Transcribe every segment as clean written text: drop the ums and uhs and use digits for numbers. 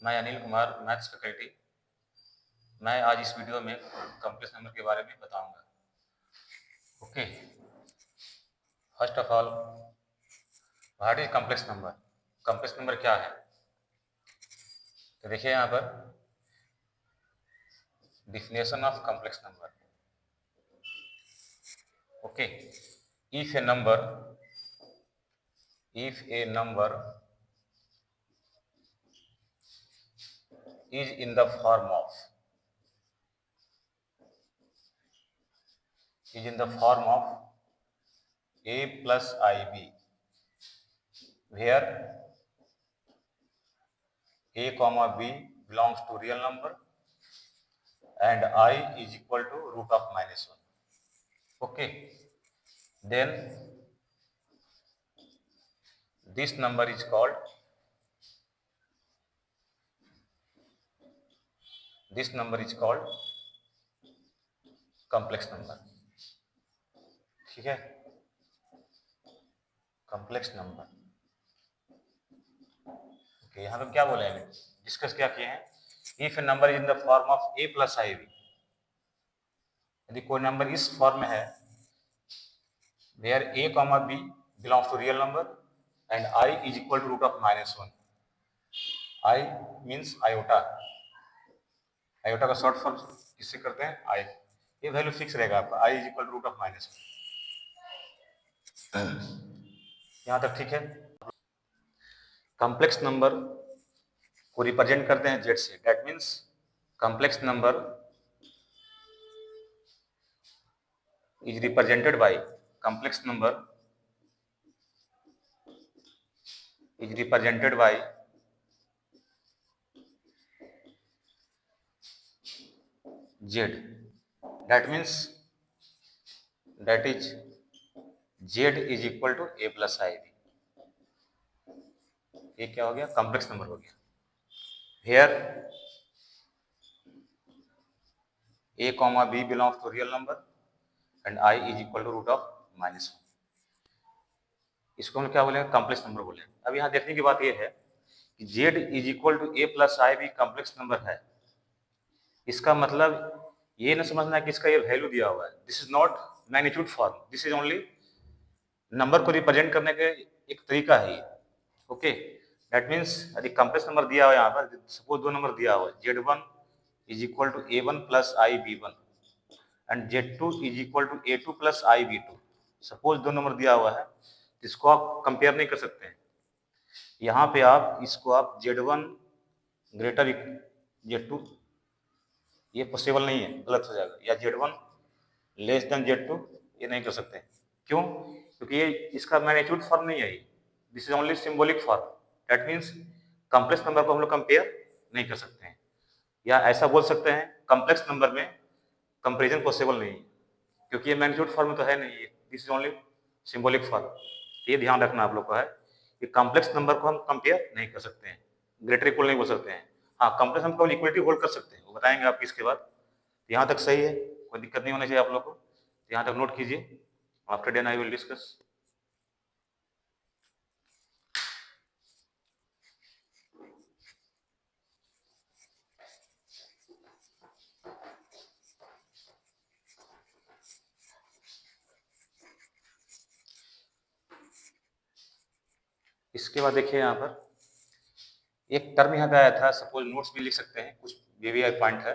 मैं Anil Kumar, maths faculty. मैं आज इस वीडियो में कॉम्प्लेक्स नंबर के बारे में बताऊंगा। Okay, first of all, what is complex number? Complex number क्या है? तो देखिए यहाँ पर definition of complex number. Okay, if a number is in the form of a plus ib, where a comma b belongs to real number and I is equal to root of minus 1. Okay, then this number is called complex number. ठीक है, complex number. Okay, यहाँ पे क्या बोले हैं, discuss क्या किए हैं? If a number is in the form of a plus i b, यदि कोई नंबर इस फॉर्म में है where a comma b belongs to real number and I is equal to root of minus 1। I means iota, iota का short form किससे करते हैं? I। ये वैल्यू फिक्स रहेगा आपका, I is equal to root of minus 1। यहाँ तक ठीक है। कॉम्प्लेक्स नंबर को रिप्रेजेंट करते हैं z से, that means complex number is represented by z, that means that is z is equal to a plus ib। ये क्या हो गया? कॉम्प्लेक्स नंबर हो गया। here a comma b belongs to real number and I is equal to root of minus 1। इसको हम क्या बोलेंगे? कॉम्प्लेक्स नंबर बोलेंगे। अब यहाँ देखने की बात यह है कि z is equal to a plus i b complex number है। इसका मतलब ये न समझना है कि इसका ये वैल्यू दिया हुआ है। This is not magnitude form, this is only number को रिप्रेजेंट करने का एक तरीका है ये। ओके, दैट मीन्स यदि कॉम्प्लेक्स नंबर दिया हुआ है यहाँ पर, सपोज दो नंबर दिया हुआ है, z1 is equal to a1 plus i b1 and z2 is equal to a2 plus i b2। Suppose दो नंबर दिया हुआ है, इसको आप कंपेयर नहीं कर सकते हैं। यहाँ पे आप इसको आप z1 ग्रेटर z2, ये पॉसिबल नहीं है, गलत हो जाएगा। या z1 लेस देन z2, ये नहीं कर सकते। क्यों? क्योंकि ये इसका मैग्नीट्यूड फॉर्म नहीं है, this is only symbolic form. That means complex number को हम लोग कंपेयर नहीं कर सकते हैं। या ऐसा बोल सकते हैं, कॉम्प्लेक्स नंबर में कंपेरिजन पॉसिबल नहीं है, क्योंकि ये मैग्नीट्यूड फॉर्म में तो है नहीं, ये this is only symbolic form. ये ध्यान रखना आप लोग को है कि कॉम्प्लेक्स नंबर को हम कंपेयर नहीं कर सकते हैं, ग्रेटर इक्वल नहीं बोल सकते हैं। हाँ, कॉम्प्लेक्स नंबर को इक्वलिटी होल्ड कर सकते हैं, वो बताएंगे आपको इसके बाद। यहाँ तक सही है, कोई दिक्कत नहीं होनी चाहिए आप लोग को। यहाँ तक नोट कीजिए, after then I will discuss. इसके बाद देखिए यहाँ पर एक टर्म यहाँ पे आया था, सपोज नोट्स भी लिख सकते हैं, कुछ वीवीआई पॉइंट है।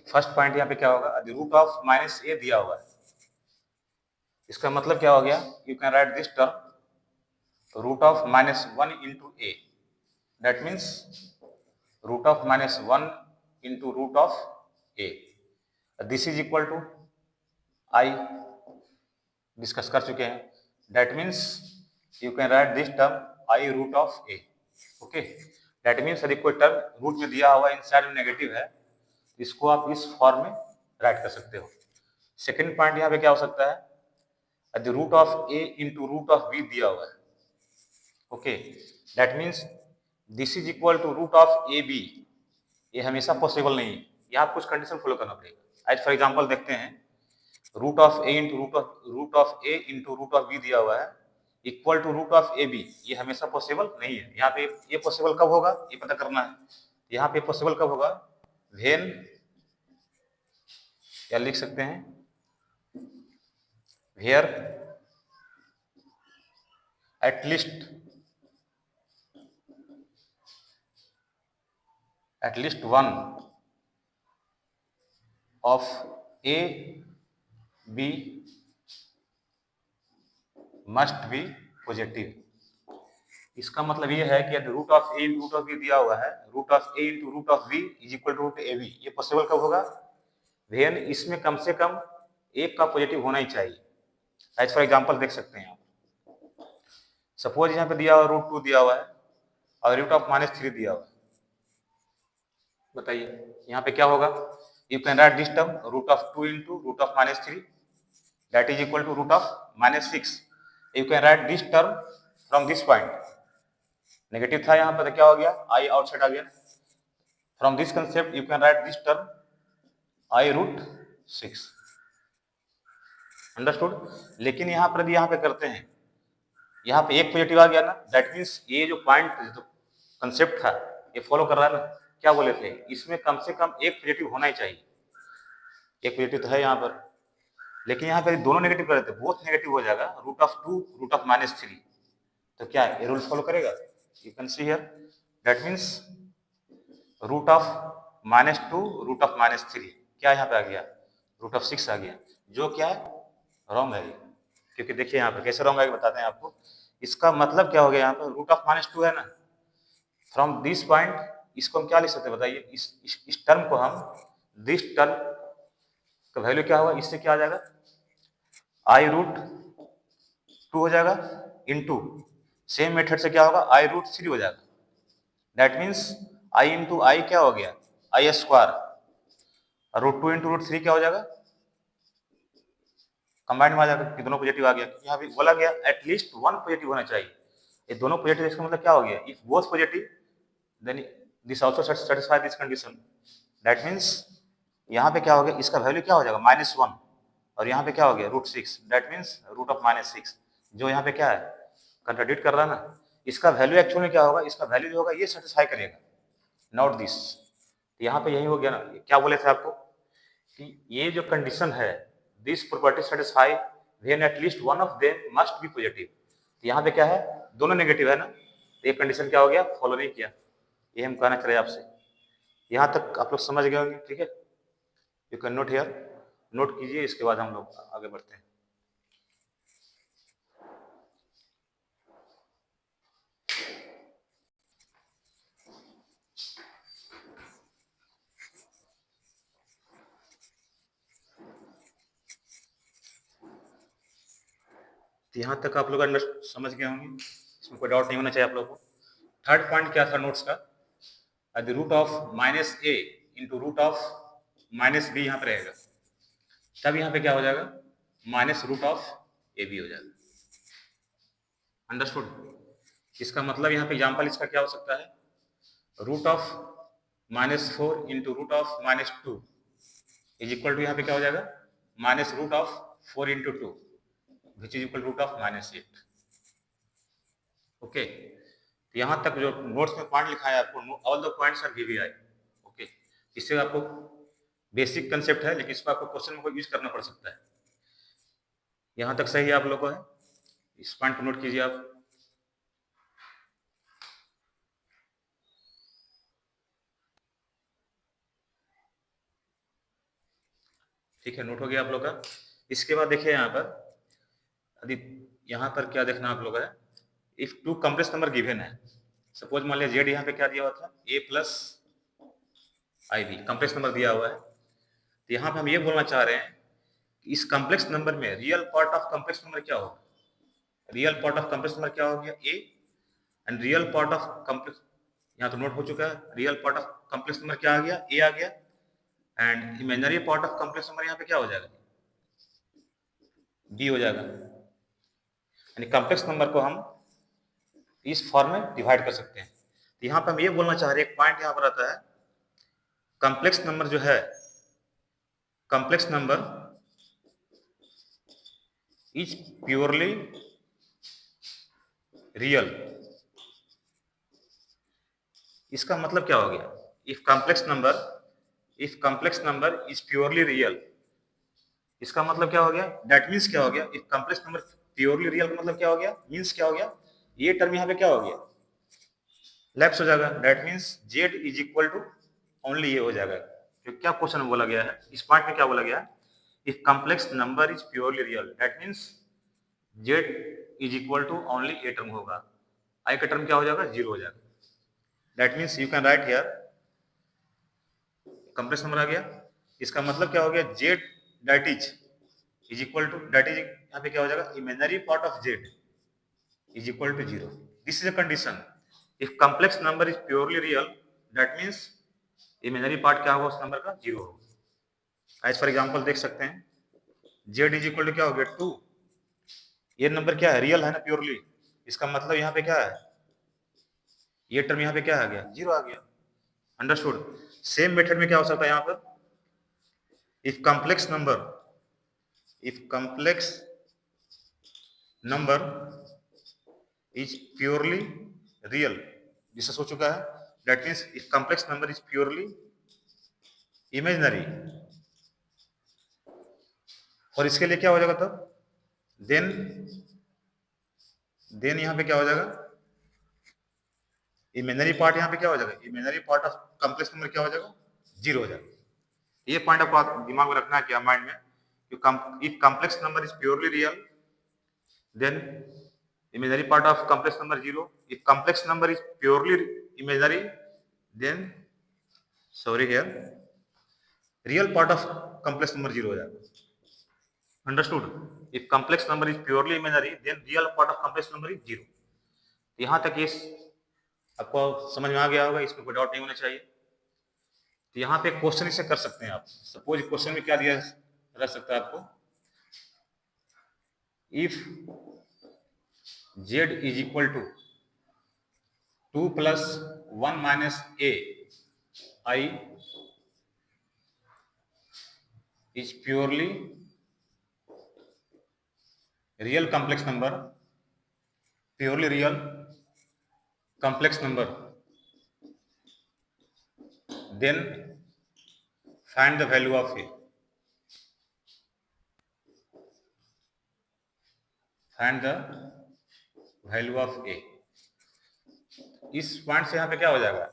फर्स्ट पॉइंट यहाँ पे क्या होगा? रूट ऑफ माइनस ए दिया हुआ है, इसका मतलब क्या हो गया? You can write this term root of minus 1 into a, that means root of minus 1 into root of a. This is equal to i, discuss कर चुके हैं। That means you can write this term i root of a. Okay, that means यदि कोई term root में दिया हुआ inside में negative है, इसको आप इस फॉर्म में राइट कर सकते हो। सेकेंड पॉइंट यहाँ पे क्या हो सकता है? यदि root of a into root of b दिया हुआ है, okay, that means this is equal to root of a b. ये हमेशा पॉसिबल नहीं है, यहाँ कुछ कंडीशन फॉलो करना पड़ेगा। एज फॉर एग्जाम्पल देखते हैं, root of a into root of a into root of b दिया हुआ है, equal to root of a b, ये हमेशा पॉसिबल नहीं है। यहाँ पे ये पॉसिबल कब होगा ये पता करना है। यहाँ पे पॉसिबल कब होगा, वेन, क्या लिख सकते हैं, where at least one of A B must be positive. इसका मतलब ये है कि यदि root of a into root of b दिया हुआ है, root of a into root of b is equal to root a b, ये पॉसिबल कब होगा, वेन इसमें कम से कम एक का पॉजिटिव होना ही चाहिए। एज फॉर एग्जाम्पल देख सकते हैं आप, सपोज यहाँ पे दिया हुआ रूट 2 दिया हुआ है और रूट ऑफ -3 दिया हुआ है, बताइए यहाँ पे क्या होगा, you can write this term root of 2 into root of -3 that is equal to root of -6। You can write this term from this point, negative था यहाँ पर तो क्या हो गया, आई आउटसाइड आ गया, from this concept you can write this term i root 6, understood. लेकिन यहाँ पर यदि यहाँ पे करते हैं, यहाँ पे एक पॉजिटिव आ गया ना, दैट मीन्स ये जो पॉइंट जो कंसेप्ट था ये फॉलो कर रहा है ना, क्या बोले थे, इसमें कम से कम एक पॉजिटिव होना ही चाहिए, एक पॉजिटिव तो है यहाँ पर, लेकिन यहाँ पे दोनों नेगेटिव कर देते, बोथ नेगेटिव हो जाएगा, रूट ऑफ 2 रूट ऑफ -3, तो क्या ये रूल फॉलो करेगा, you can see here that means root of -2 root of -3 क्या यहाँ पे आ गया, रूट ऑफ 6 आ गया, जो क्या है रॉन्ग है, क्योंकि देखिए यहाँ पर कैसे रॉन्ग है बताते हैं आपको। इसका मतलब क्या हो गया, यहाँ पर रूट ऑफ -2 है ना, फ्रॉम दिस पॉइंट इसको हम क्या लिख सकते हैं बताइए, इस टर्म को हम, दिस टर्म का वैल्यू क्या होगा, इससे क्या आ जाएगा, आई रूट 2 हो जाएगा, इनटू सेम मेथड से क्या होगा, आई रूट 3 हो जाएगा, दैट मीन्स आई इंटू आई क्या हो गया, आई स्क्वायर, और रूट 2 इंटू रूट 3 क्या हो जाएगा, कंबाइंड में आ जाएगा कि दोनों पॉजिटिव आ गया, यहाँ भी बोला गया एटलीस्ट वन पॉजिटिव होना चाहिए, ये दोनों पॉजिटिव, इसका मतलब क्या हो गया, if both positive then this also satisfy this condition, that means यहाँ पे क्या हो गया, इसका वैल्यू क्या हो जाएगा -1, और यहाँ पे क्या हो गया root 6, that means root of -6, जो यहाँ पे क्या है कंट्राडिक्ट कर रहा है ना, इसका वैल्यू एक्चुअल में क्या होगा, इसका वैल्यू जो होगा ये सेटिस्फाई करेगा, नॉट दिस, यहाँ पे यही हो गया ना, क्या बोले थे आपको कि ये जो कंडीशन है, this property satisfy when at least one of them must be positive, यहाँ पे क्या है दोनों नेगेटिव है ना, तो ये कंडीशन क्या हो गया, फॉलो नहीं किया, ये हम कहना चाह रहे आपसे, यहाँ तक आप लोग समझ गए होंगे, ठीक है, you can note here, note कीजिए, इसके बाद हम लोग आगे बढ़ते हैं। तो यहाँ तक आप लोग समझ गए होंगे, इसमें कोई डाउट नहीं होना चाहिए आप लोग को। थर्ड पॉइंट क्या था नोट्स का, the root of -a into root of -b यहाँ पे रहेगा, तब यहाँ पे क्या हो जाएगा, minus root of a b हो जाएगा, अंडरस्टूड। इसका मतलब यहाँ पे एग्जाम्पल इसका क्या हो सकता है, root of -4 into root of -2 is equal to यहाँ पे क्या हो जाएगा, minus root of 4 into 2 which is equal root of -8, okay. तो यहाँ तक जो नोट्स में पॉइंट लिखा है आपको, all the points are VVI, okay. इससे आपको बेसिक कंसेप्ट है, लेकिन इसको आपको क्वेश्चन में यूज करना पड़ सकता है। यहाँ तक सही है आप लोगों को, है इस पॉइंट को नोट कीजिए आप। ठीक है, नोट हो गया आप लोग का। इसके बाद देखिए यहाँ पर, यदि यहाँ पर क्या देखना आप लोग है, if two complex number given है, सपोज मान लिया जेड यहाँ पे क्या दिया हुआ था, ए plus i b complex number दिया हुआ है, तो यहाँ पे हम ये बोलना चाह रहे हैं कि इस कॉम्प्लेक्स नंबर में real part of complex number क्या होगा, real part of complex number क्या हो गया, a, and real part of complex, यहाँ तो नोट हो चुका है, real part of complex number क्या आ गया, ए आ गया, and imaginary part of complex number यहाँ पे क्या हो जाएगा, डी हो जाएगा। यानी कॉम्प्लेक्स नंबर को हम इस फॉर्म में डिवाइड कर सकते हैं। तो यहाँ पे हम ये बोलना चाह रहे हैं, एक पॉइंट यहाँ पर आता है, कॉम्प्लेक्स नंबर जो है, complex number is purely real, इसका मतलब क्या हो गया? If complex number is purely real, इसका मतलब क्या हो गया? दैट मीन्स क्या हो गया? If complex number purely real का मतलब क्या हो गया? मीन्स क्या हो गया? ये टर्म यहाँ पे क्या हो गया? लैप्स हो जाएगा। That means z is equal to only ये हो जाएगा। तो क्या क्वेश्चन में बोला गया है? इस पार्ट में क्या बोला गया है? If complex number is purely real, that means z is equal to only a term होगा, आई का टर्म क्या हो जाएगा? जीरो हो जाएगा। That means you can write here complex number आ गया, इसका मतलब क्या हो गया? Z that is equal to, that is यहाँ पे क्या हो जाएगा? Imaginary part of z is equal to 0. This is a condition. If complex number is purely real, that means imaginary part क्या होगा उस नंबर का? 0 होगा। As for example देख सकते हैं, z is equal to क्या हो गया? 2। ये नंबर क्या है? रियल है ना, प्योरली। इसका मतलब यहाँ पे क्या है? ये टर्म यहाँ पे क्या आ गया? 0 आ गया। अंडरस्टूड? सेम मेथड में क्या हो सकता है यहाँ पर? If complex number is purely real, discuss हो चुका है। That means if complex number is purely imaginary, और इसके लिए क्या हो जाएगा तब? देन यहां पे क्या हो जाएगा? इमेजिनरी पार्ट यहां पे क्या हो जाएगा? Imaginary part of complex number क्या हो जाएगा? 0 हो जाएगा। ये पॉइंट आपको दिमाग में रखना है क्या? माइंड में, if complex number is purely real, then imaginary part of complex number 0. If complex number is purely imaginary, then sorry here real part of complex number 0 हो जाएगा। Understood? If complex number is purely imaginary, then real part of complex number is 0. यहाँ तक ये आपको समझ में आ गया होगा, इसमें कोई डाउट नहीं होना चाहिए। तो यहाँ पे क्वेश्चन इसे कर सकते हैं आप। सपोज क्वेश्चन में क्या दिया रह सकता है आपको? If z is equal to 2 plus 1 minus a I is purely real complex number, purely real complex number, then find the value of a, find the value of a। इस point से यहाँ पे क्या हो जाएगा?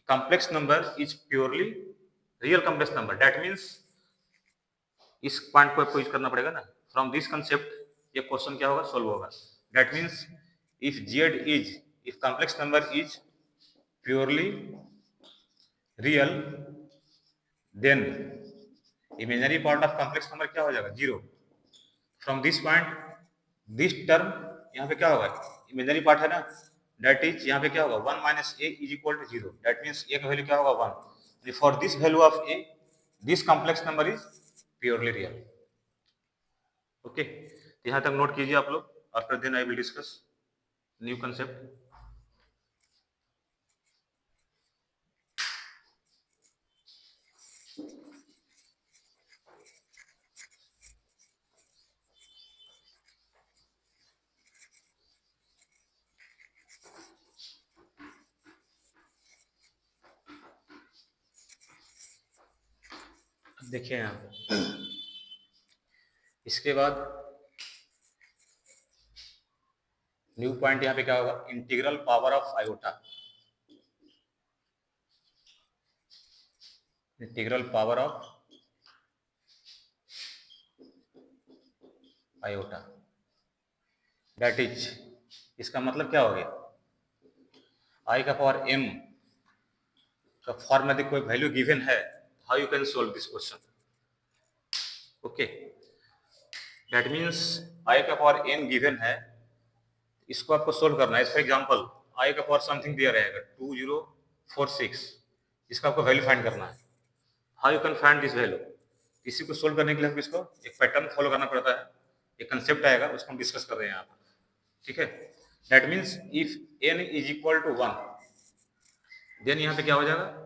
Complex number is purely real complex number, that means इस point को आपको यूज करना पड़ेगा ना। फ्रॉम दिस कंसेप्ट ये क्वेश्चन क्या होगा? सोल्व होगा। That means if complex number is purely real, then imaginary part of complex number क्या हो जाएगा? 0। From this point this term यहाँ पे क्या होगा? इमेजिनरी पार्ट है ना, दैट इज यहाँ पे क्या होगा? 1 minus a is equal to 0। That means a का वैल्यू क्या होगा? 1। For this value of a, this complex number is purely real. Okay, यहाँ तक नोट कीजिए आप लोग। After then I will discuss new concept. देखिए यहाँ पे इसके बाद न्यू पॉइंट यहाँ पे क्या होगा? Integral power of iota, integral power of iota, that is, इसका मतलब क्या हो गया? आई का पावर m का फॉर्म में कोई वैल्यू गिवन है, how you can solve this question? Okay, that means i का पावर n गिवन है, इसको आपको सोल्व करना है। फॉर एग्जांपल आई का पावर समथिंग दिया रहेगा 2046, इसका आपको वैल्यू फाइंड करना है। How you can find this value? इसी को सोल्व करने के लिए हमको इसको एक पैटर्न फॉलो करना पड़ता है, एक कंसेप्ट आएगा, उसको हम डिस्कस कर रहे हैं यहाँ पर। ठीक है, that means if n is equal to 1, then यहाँ पे क्या हो जाएगा?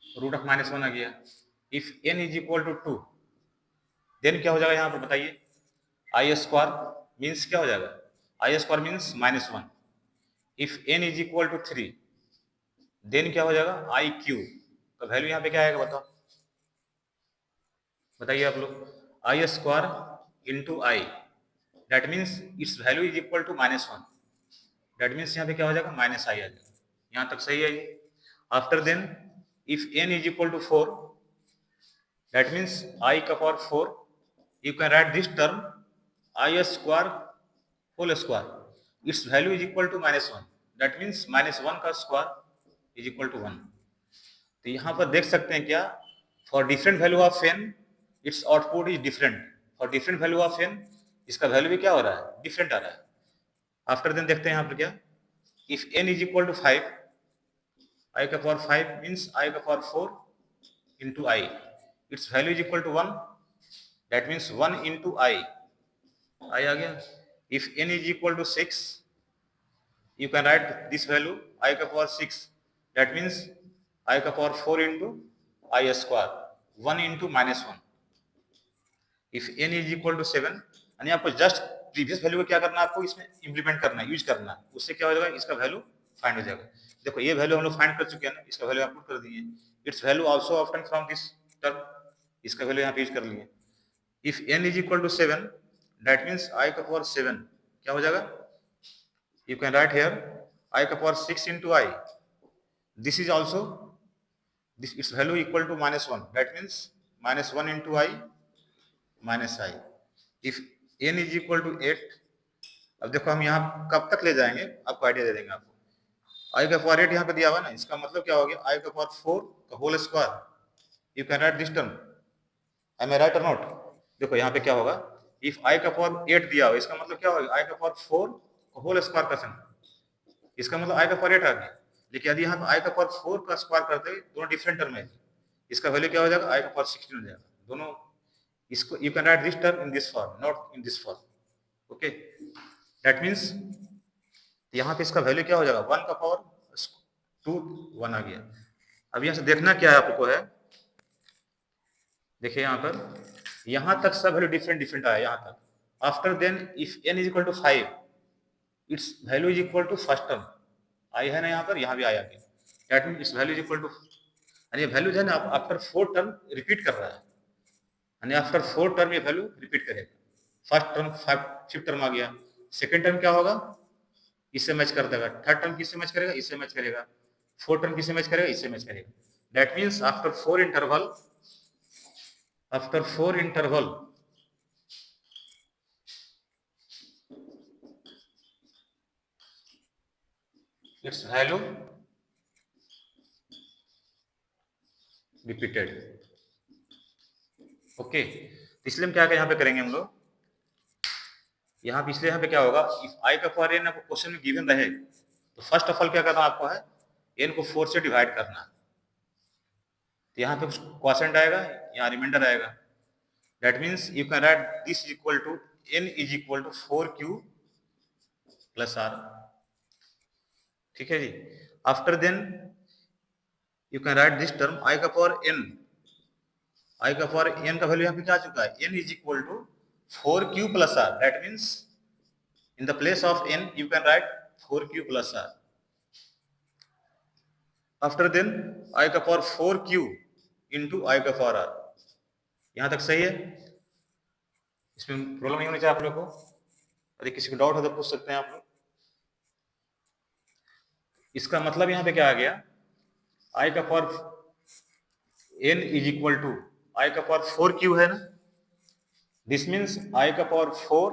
रूट ऑफ -1 आ गया। If n is equal to 2, then क्या हो जाएगा यहाँ पर बताइए? आई स्क्वायर मीन्स क्या हो जाएगा? I square means -1। If n is equal to 3 then क्या हो जाएगा आई क्यू का वैल्यू यहाँ पे क्या आएगा बताओ, बताइए आप लोग। I square into i that means its value is equal to -1, that means यहाँ पे क्या हो जाएगा माइनस आई आ जाएगा। यहाँ तक सही है ये। After then if n is equal to 4 that means i का power 4, you can write this term i square whole square, its value is equal to -1, that means -1 का स्क्वायर इज इक्वल टू 1। तो यहाँ पर देख सकते हैं क्या, for different value of n it's output is different, for different value of n इसका value भी क्या हो रहा है, डिफरेंट आ रहा है। आफ्टर देन देखते हैं यहाँ पर क्या, if n is equal to 5 i का पावर 5 मीन्स आई का power 4 into i, its value is equal to 1, that means 1 into i आ गया। If n is equal to 6 you can write this value I का power 6, that means I का power 4 into I square 1 into -1। if n is equal to 7 यानी आपको just previous value को क्या करना है, आपको इसमें इंप्लीमेंट करना है, यूज करना है, उससे क्या हो जाएगा इसका वैल्यू फाइंड हो जाएगा। देखो ये वैल्यू हम लोग फाइंड कर चुके हैं ना, इसका वैल्यू आप पुट कर दिए, its value also obtain from this term, इसका वैल्यू यहाँ पे यूज कर लिए। If n is equal to 7 that means I का पावर 7 क्या हो जाएगा, you can write here I का power 6 into I, this is also this its value equal to -1, that means -1 into I minus I। if n is equal to 8, अब देखो हम यहाँ कब तक ले जाएंगे आपको आइडिया दे देंगे आपको। I का पावर 8 यहाँ पे दिया हुआ ना, इसका मतलब क्या हो गया I का पावर 4 का whole square, you can write this term, am I right or not। देखो यहाँ पे क्या होगा, if I का पावर 8 दिया हो इसका मतलब क्या होगा I का पावर 4 का होल स्क्वायर का सम, इसका मतलब I का पावर 8 आ गया। लेकिन यदि यहाँ पे I का पावर 4 का स्क्वायर करते हैं, दोनों डिफरेंट टर्म है, इसका वैल्यू क्या हो जाएगा I का पावर 16 हो जाएगा। दोनों इसको you can write this term in this form, not in this form, okay. That means यहाँ पे इसका वैल्यू क्या हो जाएगा 1 का पावर 2 1 आ गया। अब यहाँ से देखना क्या है आपको है, देखिए यहाँ पर यहाँ तक सब वैल्यू डिफरेंट डिफरेंट आया यहाँ तक। After then if n is equal to 5 its value is equal to first term I है ना, यहाँ पर यहाँ भी आया गया, that mean its value is equal to, यानी वैल्यू जो है ना आफ्टर 4 टर्म रिपीट कर रहा है, यानी आफ्टर 4 टर्म ये वैल्यू रिपीट करेगा। फर्स्ट टर्म 5th टर्म आ गया, सेकंड टर्म क्या होगा इससे मैच कर देगा, थर्ड टर्म किससे मैच करेगा इससे मैच करेगा, फोर्थ टर्म किससे मैच करेगा इससे मैच करेगा। That means after 4 interval its value repeated, okay. इसलिए हम क्या यहाँ पे करेंगे हम लोग, यहाँ पे इसलिए यहाँ पे क्या होगा, इफ I का पावर n आपको क्वेश्चन में गिवन रहे तो फर्स्ट ऑफ ऑल क्या करना आपको है, n को 4 से डिवाइड करना, तो यहाँ पे कुछ क्वोशंट आएगा, यहाँ रिमाइंडर आएगा, that means you can write this is equal to n is equal to 4q plus r, ठीक है जी। After then you can write this term I का पावर n, I का पावर n का value यहाँ पे क्या आ चुका है, n is equal to 4q plus r, that means in the place of n you can write 4q plus r। after then I का पावर 4q into I का पावर r, यहां तक सही है, इसमें प्रॉब्लम नहीं होनी चाहिए आप लोग को। यदि किसी को डाउट हो तो पूछ सकते हैं आप लोग। इसका मतलब यहां पे क्या आ गया, I का power n is equal to I का पावर 4q है ना, दिस मीन्स I का पावर 4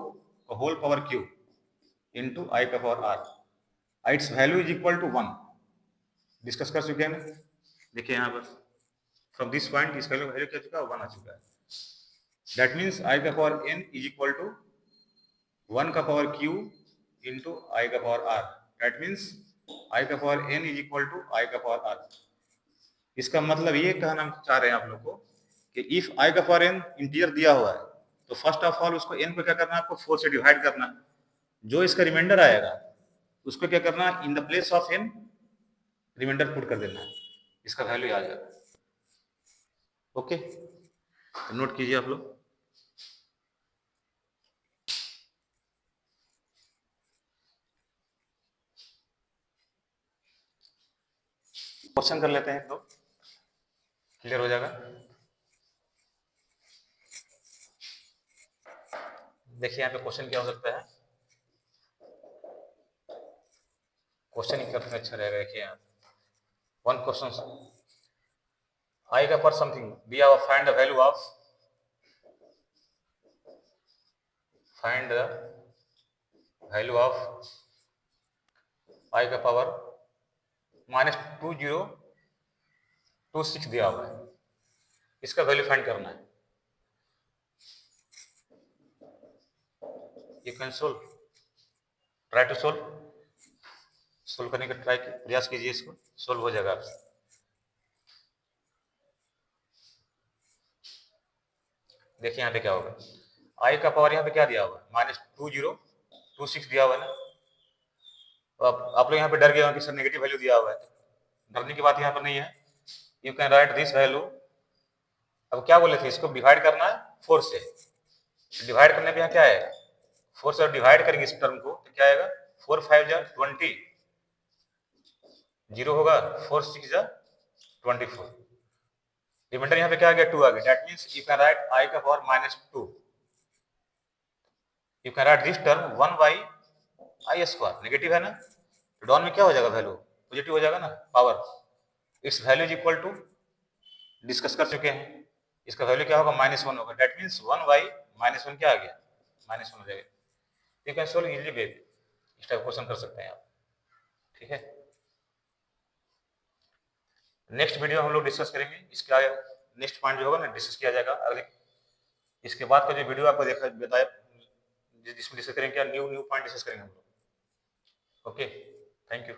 का whole power q into I का power r, its value is equal to 1, discuss कर चुके हैं। देखिए यहाँ पर फ्रॉम दिस पॉइंट इसका वैल्यू क्या चुका है 1 आ चुका है, दैट मीन्स I का power n is equal to 1 का पावर q इंटू I का power r, that means I का power n is equal to I का पावर r। इसका मतलब ये कहना चाह रहे हैं आप लोग को कि इफ I का पावर n इंटीजर दिया हुआ है तो फर्स्ट ऑफ ऑल उसको n को क्या करना है, आपको 4 से डिवाइड करना, जो इसका रिमाइंडर आएगा उसको क्या करना, in the place of n reminder put कर देना है, इसका वैल्यू आ जाएगा, ओके। तो नोट कीजिए आप लोग। क्वेश्चन कर लेते हैं तो क्लियर हो जाएगा। देखिए यहाँ पे क्वेश्चन क्या हो सकता है, क्वेश्चन ही करते अच्छा रहेगा। देखिए यहाँ वन क्वेश्चन, आई का पर something be our find the value of, find the value of I का पावर -2026 दिया हुआ है, इसका वैल्यू फाइंड करना है। You can solve, try to solve, solve करने का प्रयास कीजिए, इसको सोल्व हो जाएगा आपसे। देखिए यहाँ पे क्या होगा, आई का पावर यहाँ पे क्या दिया हुआ है -2026 दिया हुआ है ना। तो आप लोग यहाँ पे डर गए हो कि सर नेगेटिव वैल्यू दिया हुआ है, डरने की बात यहाँ पर नहीं है। You can write this value, अब क्या बोले थे, इसको डिवाइड करना है 4 से, डिवाइड करने पे यहाँ क्या है 4 से डिवाइड करेंगे इस टर्म को तो क्या आएगा 4 5 जा 20, 0 होगा, 4 6 जा 24, रिमाइंडर यहाँ पे क्या आ गया 2 आ गया। That means you can write I का power -2, you can write this term 1 by I square, negative है ना, तो डाउन में क्या हो जाएगा वैल्यू पॉजिटिव हो जाएगा ना पावर। इस value is equal to, discuss कर चुके हैं, इसका वैल्यू क्या होगा -1 होगा। दैट मीन्स 1 बाई -1 क्या आ गया -1 हो जाएगा। यू कैन सोल्व इजीली वे, इस टाइप क्वेश्चन कर सकते हैं आप, ठीक है। नेक्स्ट वीडियो हम लोग डिस्कस करेंगे, इसका नेक्स्ट पॉइंट जो होगा ना डिस्कस किया जाएगा अगले, इसके बाद का जो वीडियो आपको देखा बताया जिसमें डिस्कस करेंगे क्या न्यू पॉइंट डिस्कस करेंगे हम लोग। Okay, thank you.